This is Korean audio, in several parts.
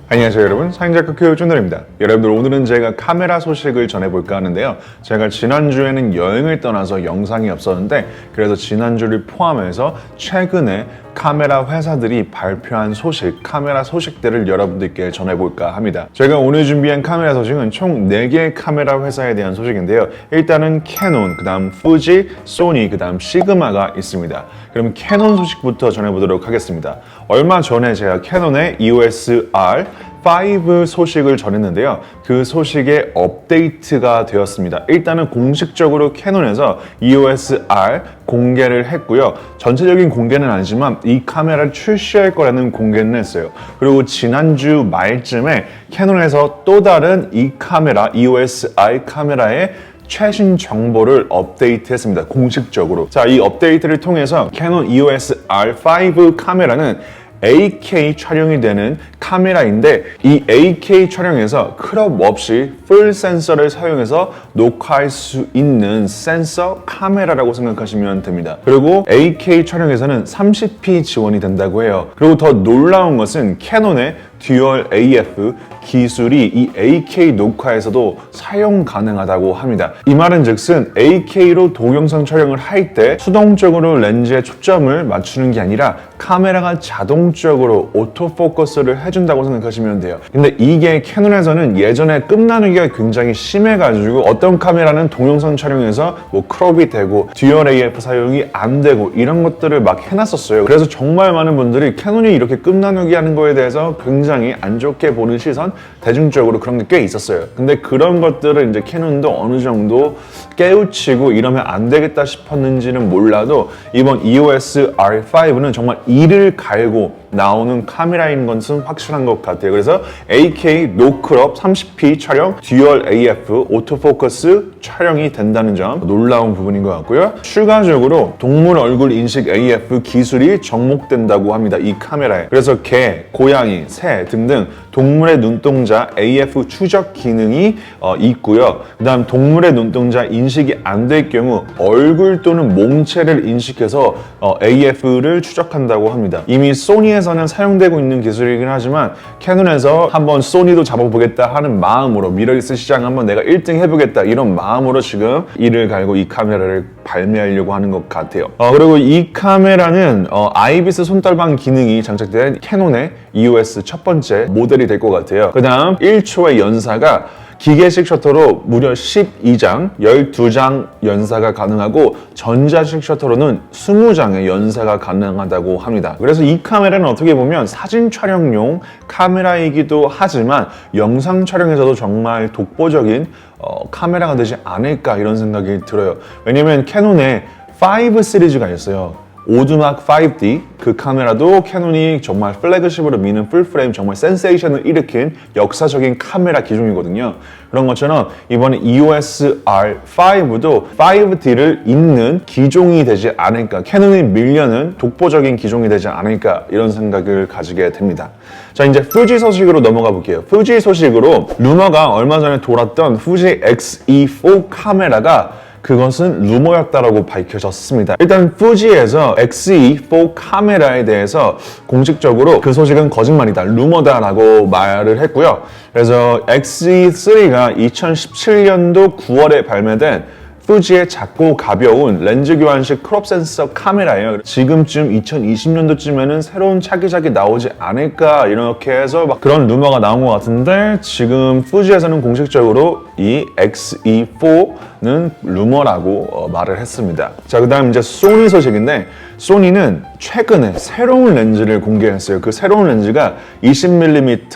안녕하세요 여러분, 사행작가 교육준널입니다. 여러분들, 오늘은 제가 카메라 소식을 전해볼까 하는데요. 제가 지난주에는 여행을 떠나서 영상이 없었는데, 그래서 지난주를 포함해서 최근에 카메라 회사들이 발표한 소식, 카메라 소식들을 여러분들께 전해볼까 합니다. 제가 오늘 준비한 카메라 소식은 총 4개의 카메라 회사에 대한 소식인데요. 일단은 캐논, 그 다음 fuji, 소니, 그 다음 시그마가 있습니다. 그럼 캐논 소식부터 전해보도록 하겠습니다. 얼마 전에 제가 캐논의 EOS R5 소식을 전했는데요. 그 소식에 업데이트가 되었습니다. 일단은 공식적으로 캐논에서 EOS R 공개를 했고요. 전체적인 공개는 아니지만 이 카메라를 출시할 거라는 공개는 했어요. 그리고 지난주 말쯤에 캐논에서 또 다른 이 카메라, EOS R 카메라의 최신 정보를 업데이트했습니다. 공식적으로. 자, 이 업데이트를 통해서 캐논 EOS R5 카메라는 8K 촬영이 되는 카메라인데, 이 8K 촬영에서 크롭 없이 풀 센서를 사용해서 녹화할 수 있는 센서 카메라라고 생각하시면 됩니다. 그리고 8K 촬영에서는 30p 지원이 된다고 해요. 그리고 더 놀라운 것은 캐논의 듀얼 AF 기술이 이 8K 녹화에서도 사용 가능하다고 합니다. 이 말은 즉슨 8K로 동영상 촬영을 할 때 수동적으로 렌즈에 초점을 맞추는 게 아니라 카메라가 자동적으로 오토포커스를 해준다고 생각하시면 돼요. 근데 이게 캐논에서는 예전에 끝나누기가 굉장히 심해가지고 어떤 카메라는 동영상 촬영에서 뭐 크롭이 되고 듀얼 AF 사용이 안 되고 이런 것들을 막 해놨었어요. 그래서 정말 많은 분들이 캐논이 이렇게 끝나누기 하는 거에 대해서 굉장히 안 좋게 보는 시선, 대중적으로 그런 게 꽤 있었어요. 근데 그런 것들을 이제 캐논도 어느 정도 깨우치고 이러면 안 되겠다 싶었는지는 몰라도 이번 EOS R5는 정말 이를 갈고 나오는 카메라인 것은 확실한 것 같아요. 그래서 8K 노크롭 30p 촬영, 듀얼 AF 오토포커스 촬영이 된다는 점 놀라운 부분인 것 같고요. 추가적으로 동물 얼굴 인식 AF 기술이 접목된다고 합니다. 이 카메라에. 그래서 개, 고양이, 새 등등 동물의 눈동자 AF 추적 기능이 있고요. 그 다음 동물의 눈동자 인식이 안 될 경우 얼굴 또는 몸체를 인식해서 AF를 추적한다고 합니다. 이미 소니에서는 사용되고 있는 기술이긴 하지만 캐논에서 한번 소니도 잡아보겠다 하는 마음으로, 미러리스 시장 한번 내가 1등 해보겠다 이런 마음으로 지금 이를 갈고 이 카메라를 발매하려고 하는 것 같아요. 그리고 이 카메라는 아이비스 손떨방 기능이 장착된 캐논의 EOS 첫 번째 모델이 될 것 같아요. 그 다음 1초의 연사가 기계식 셔터로 무려 12장, 12장 연사가 가능하고 전자식 셔터로는 20장의 연사가 가능하다고 합니다. 그래서 이 카메라는 어떻게 보면 사진 촬영용 카메라이기도 하지만 영상 촬영에서도 정말 독보적인 카메라가 되지 않을까 이런 생각이 들어요. 왜냐면 캐논에 5 시리즈가 있어요. 오두막 5D, 그 카메라도 캐논이 정말 플래그십으로 미는 풀프레임 정말 센세이션을 일으킨 역사적인 카메라 기종이거든요. 그런 것처럼 이번에 EOS R5도 5D를 잇는 기종이 되지 않을까, 캐논이 밀려는 독보적인 기종이 되지 않을까 이런 생각을 가지게 됩니다. 자, 이제 fuji 소식으로 넘어가 볼게요. fuji 소식으로 루머가 얼마 전에 돌았던 fuji X-E4 카메라가 그것은 루머였다라고 밝혀졌습니다. 일단 fuji에서 X-E4 카메라에 대해서 공식적으로 그 소식은 거짓말이다, 루머다라고 말을 했고요. 그래서 X-E3가 2017년도 9월에 발매된 fuji의 작고 가벼운 렌즈 교환식 크롭 센서 카메라예요. 지금쯤 2020년도쯤에는 새로운 차기작이 나오지 않을까 이렇게 해서 막 그런 루머가 나온 것 같은데, 지금 fuji에서는 공식적으로 이 X-E4는 루머라고 말을 했습니다. 자, 그 다음 이제 소니 소식인데, 소니는 최근에 새로운 렌즈를 공개했어요. 그 새로운 렌즈가 20mm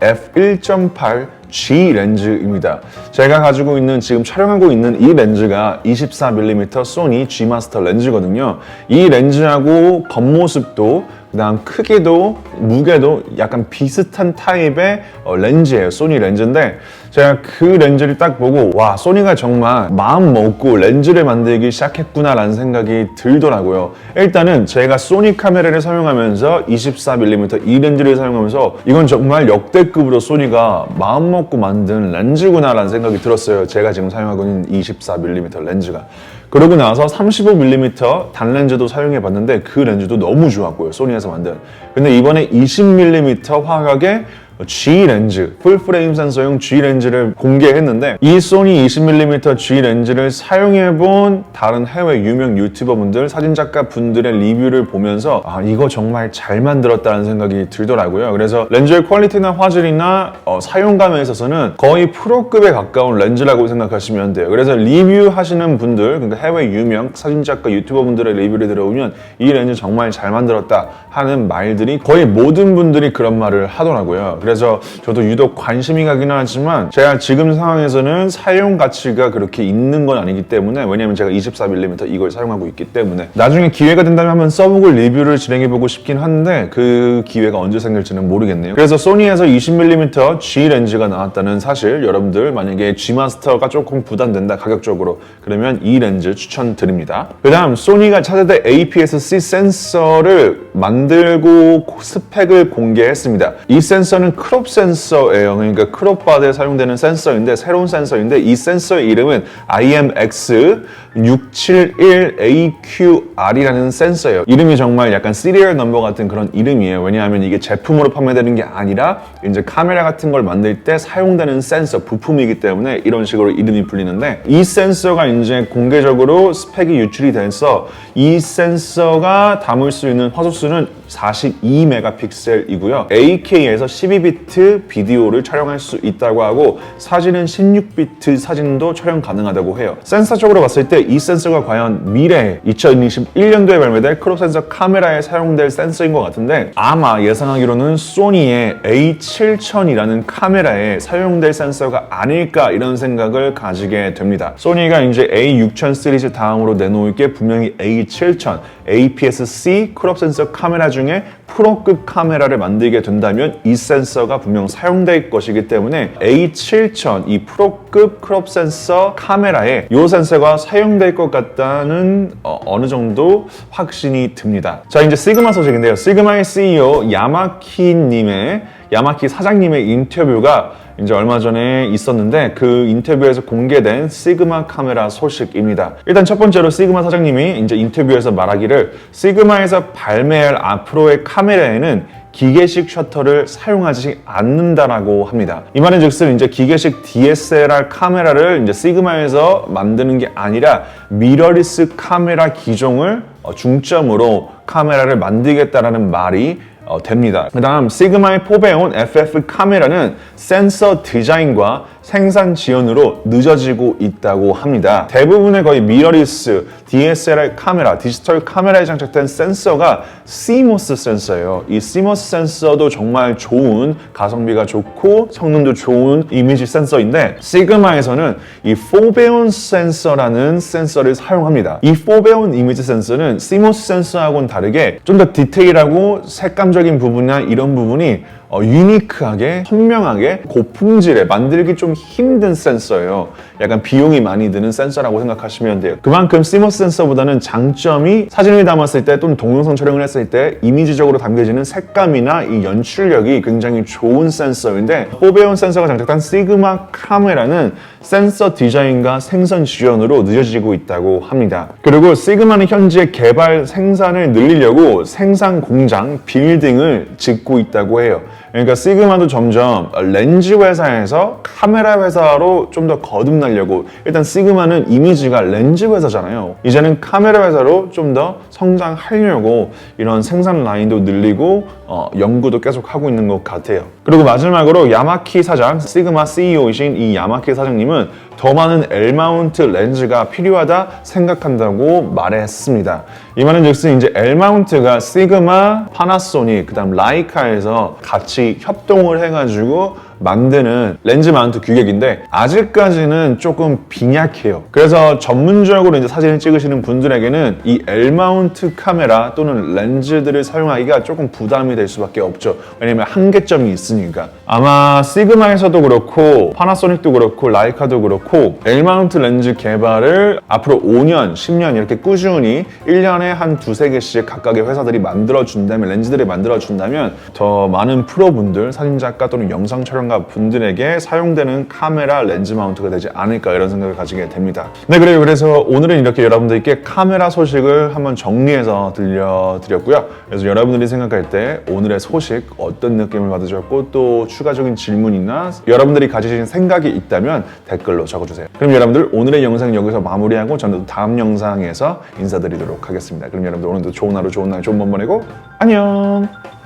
f1.8 G 렌즈입니다. 제가 가지고 있는, 지금 촬영하고 있는 이 렌즈가 24mm 소니 G 마스터 렌즈거든요. 이 렌즈하고 겉모습도, 그 다음 크기도, 무게도 약간 비슷한 타입의 렌즈예요. 소니 렌즈인데, 제가 그 렌즈를 딱 보고 와, 소니가 정말 마음 먹고 렌즈를 만들기 시작했구나 라는 생각이 들더라고요. 일단은 제가 소니 카메라를 사용하면서 24mm 이 렌즈를 사용하면서 이건 정말 역대급으로 소니가 마음 먹고 만든 렌즈구나 라는 생각이 들었어요. 제가 지금 사용하고 있는 24mm 렌즈가. 그러고 나서 35mm 단렌즈도 사용해봤는데 그 렌즈도 너무 좋았고요. 소니에서 만든. 근데 이번에 20mm 화각의 G 렌즈, 풀프레임 센서용 G 렌즈를 공개했는데 이 소니 20mm G 렌즈를 사용해본 다른 해외 유명 유튜버분들, 사진작가 분들의 리뷰를 보면서 아 이거 정말 잘 만들었다는 생각이 들더라고요. 그래서 렌즈의 퀄리티나 화질이나 사용감에 있어서는 거의 프로급에 가까운 렌즈라고 생각하시면 돼요. 그래서 리뷰하시는 분들, 그러니까 해외 유명 사진작가 유튜버분들의 리뷰를 들어보면 이 렌즈 정말 잘 만들었다 하는 말들이 거의 모든 분들이 그런 말을 하더라고요. 그래서 저도 유독 관심이 가긴 하지만 제가 지금 상황에서는 사용 가치가 그렇게 있는 건 아니기 때문에, 왜냐면 제가 24mm 이걸 사용하고 있기 때문에 나중에 기회가 된다면 한번 써보고 리뷰를 진행해보고 싶긴 한데 그 기회가 언제 생길지는 모르겠네요. 그래서 소니에서 20mm G 렌즈가 나왔다는 사실, 여러분들 만약에 G 마스터가 조금 부담된다 가격적으로, 그러면 이 렌즈 추천드립니다. 그 다음 소니가 차세대 APS-C 센서를 만들고 스펙을 공개했습니다. 이 센서는 크롭 센서예요. 그러니까 크롭 바드에 사용되는 센서인데, 새로운 센서인데 이 센서의 이름은 IMX671AQR이라는 센서예요. 이름이 정말 약간 시리얼 넘버 같은 그런 이름이에요. 왜냐하면 이게 제품으로 판매되는 게 아니라 이제 카메라 같은 걸 만들 때 사용되는 센서, 부품이기 때문에 이런 식으로 이름이 불리는데, 이 센서가 이제 공개적으로 스펙이 유출이 돼서 이 센서가 담을 수 있는 화소수는 42메가픽셀이고요. 8K에서 12비트 비디오를 촬영할 수 있다고 하고 사진은 16비트 사진도 촬영 가능하다고 해요. 센서적으로 봤을 때 이 센서가 과연 미래에 2021년도에 발매될 크롭 센서 카메라에 사용될 센서인 것 같은데, 아마 예상하기로는 소니의 A7000이라는 카메라에 사용될 센서가 아닐까 이런 생각을 가지게 됩니다. 소니가 이제 A6000 시리즈 다음으로 내놓을 게 분명히 A7000, APS-C 크롭 센서 카메라 중에 프로급 카메라를 만들게 된다면 이 센서가 분명 사용될 것이기 때문에 A7000, 이 프로급 크롭 센서 카메라에 이 센서가 사용될 것 같다는 어느 정도 확신이 듭니다. 자, 이제 시그마 소식인데요. 시그마의 CEO 야마키 사장님의 인터뷰가 이제 얼마 전에 있었는데 그 인터뷰에서 공개된 시그마 카메라 소식입니다. 일단 첫 번째로 시그마 사장님이 이제 인터뷰에서 말하기를 시그마에서 발매할 앞으로의 카메라에는 기계식 셔터를 사용하지 않는다라고 합니다. 이 말은 즉슨 이제 기계식 DSLR 카메라를 이제 시그마에서 만드는 게 아니라 미러리스 카메라 기종을 중점으로 카메라를 만들겠다라는 말이 됩니다. 그 다음 시그마의 포배온 FF 카메라는 센서 디자인과 생산 지연으로 늦어지고 있다고 합니다. 대부분의 거의 미러리스, DSLR 카메라, 디지털 카메라에 장착된 센서가 CMOS 센서예요. 이 CMOS 센서도 정말 좋은, 가성비가 좋고 성능도 좋은 이미지 센서인데, 시그마에서는 이 포배온 센서라는 센서를 사용합니다. 이 포배온 이미지 센서는 CMOS 센서하고는 다르게 좀 더 디테일하고 색감적인 부분이나 이런 부분이 유니크하게, 선명하게, 고품질에 만들기 좀 힘든 센서예요. 약간 비용이 많이 드는 센서라고 생각하시면 돼요. 그만큼 CMOS 센서보다는 장점이 사진을 담았을 때 또는 동영상 촬영을 했을 때 이미지적으로 담겨지는 색감이나 이 연출력이 굉장히 좋은 센서인데, 포배온 센서가 장착한 시그마 카메라는 센서 디자인과 생산 지연으로 늦어지고 있다고 합니다. 그리고 시그마는 현재 개발 생산을 늘리려고 생산 공장, 빌딩을 짓고 있다고 해요. 그러니까 시그마도 점점 렌즈 회사에서 카메라 회사로 좀 더 거듭나려고, 일단 시그마는 이미지가 렌즈 회사잖아요. 이제는 카메라 회사로 좀 더 성장하려고 이런 생산 라인도 늘리고 연구도 계속 하고 있는 것 같아요. 그리고 마지막으로 야마키 사장, 시그마 CEO이신 이 야마키 사장님은 더 많은 L-마운트 렌즈가 필요하다 생각한다고 말했습니다. 이 말은 즉슨 이제 L-마운트가 시그마, 파나소닉, 그 다음 라이카에서 같이 협동을 해가지고 만드는 렌즈 마운트 규격인데 아직까지는 조금 빈약해요. 그래서 전문적으로 이제 사진을 찍으시는 분들에게는 이 L-마운트 카메라 또는 렌즈들을 사용하기가 조금 부담이 될 수밖에 없죠. 왜냐면 한계점이 있으니까. 아마 시그마에서도 그렇고 파나소닉도 그렇고 라이카도 그렇고 L-마운트 렌즈 개발을 앞으로 5년, 10년 이렇게 꾸준히 1년에 한 두세 개씩 각각의 회사들이 만들어준다면, 렌즈들을 만들어준다면 더 많은 프로분들, 사진작가 또는 영상 촬영 시청자 분들에게 사용되는 카메라 렌즈 마운트가 되지 않을까 이런 생각을 가지게 됩니다. 네, 그래서 오늘은 이렇게 여러분들께 카메라 소식을 한번 정리해서 들려드렸고요. 그래서 여러분들이 생각할 때 오늘의 소식 어떤 느낌을 받으셨고 또 추가적인 질문이나 여러분들이 가지신 생각이 있다면 댓글로 적어주세요. 그럼 여러분들 오늘의 영상 여기서 마무리하고 저는 또 다음 영상에서 인사드리도록 하겠습니다. 그럼 여러분들 오늘도 좋은 하루 좋은 날 좋은 밤 보내고 안녕.